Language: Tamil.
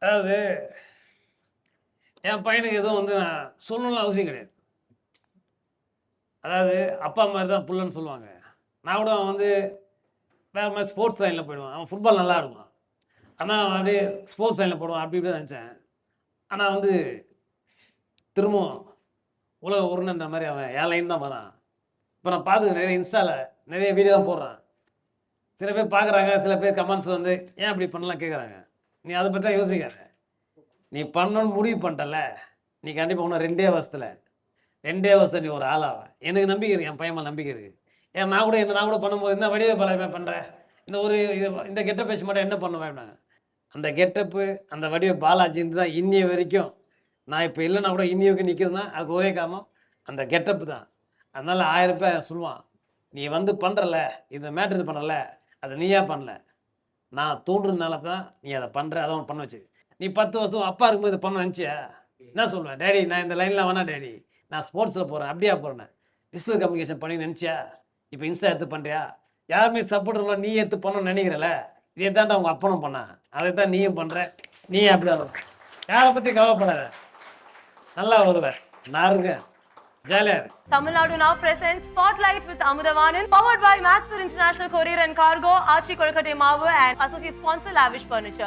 அதாவது என் பையனுக்கு எதுவும் வந்து நான் சொல்லணும்னு அவசியம் கிடையாது. அதாவது அப்பா மாதிரி தான் புள்ளன்னு சொல்லுவாங்க. நான் கூட அவன் வந்து வேற மாதிரி ஸ்போர்ட்ஸ் லைனில் போயிடுவான். அவன் ஃபுட்பால் நல்லா ஆடுவான். ஆனால் அவன் அப்படியே ஸ்போர்ட்ஸ் லைனில் போடுவான் அப்படி இப்படி தான் நினச்சேன். ஆனால் வந்து திரும்பவும் உலக உருணுன்ற மாதிரி அவன் என் லைன் தான் வரான். இப்போ நான் பார்த்துக்கிறேன் நிறைய இன்ஸ்டாவில் நிறைய வீடியோலாம் போடுறான். சில பேர் பார்க்குறாங்க, சில பேர் கமெண்ட்ஸ் வந்து ஏன் அப்படி பண்ணலாம் கேட்குறாங்க. நீ அதை பற்றி தான் யோசிக்காத. நீ பண்ணணும்னு முடிவு பண்ணிட்டல, நீ கண்டிப்பாக இன்னும் 2 வருஷத்தில் 2 வருஷம் நீ ஒரு ஆளாவ. எனக்கு நம்பிக்கை இருக்குது, என் பையன் மேலே நம்பிக்கை இருக்குது. ஏன் நான் கூட பண்ணும்போது என்ன வடிவே பலமே பண்ணுறேன், இந்த ஒரு இந்த கெட்ட பேச்சு மட்டும் என்ன பண்ணுவேன் அப்படின்னாங்க. அந்த கெட்டப்பு அந்த வடிவ பாலாஜின்னு தான் இன்னிய வரைக்கும் நான் இப்போ இல்லைன்னா கூட இன்னியோக்கு நிற்கிறதுனா அதுக்கு ஒரே காரணம் அந்த கெட்டப்பு தான். அதனால் 1000 பேர் சொல்லுவான், நீ வந்து பண்ணுறல இந்த மேட்ரு இது பண்ணல, அதை நீயா பண்ணல, நான் தூண்டுறதுனால தான் நீ அதை பண்ணுற, அதை ஒன்று பண்ண வச்சு. நீ 10 வருஷம் அப்பா இருக்கும்போது இதை பண்ண நினச்சியா? என்ன சொல்லுவேன், டேடி நான் இந்த லைனில் வேணா டேடி, நான் ஸ்போர்ட்ஸில் போகிறேன் அப்படியா போகிறேன், விசுவல் கம்யூனிகேஷன் பண்ணி நினச்சியா? இப்போ இன்ஸ்டா எடுத்து பண்ணுறியா? யாருமே சப்போர்ட் இல்லை, நீ எடுத்து பண்ணணும்னு நினைக்கிறல, இதே தான்டா அவங்க அப்பனும் பண்ணான், அதை தான் நீயும் பண்ணுற, நீ அப்படி வரும். யாரை பற்றி கவலைப்படாத, நல்லா வருவேன், நான் இருக்கேன், ஜாலியாக இருக்கு. Tamil Nadu now presents Spotlight with Amudavanan, powered by Maxwell International Courier and Cargo, Archie Kolkate Mavu, and associate sponsor Lavish Furniture.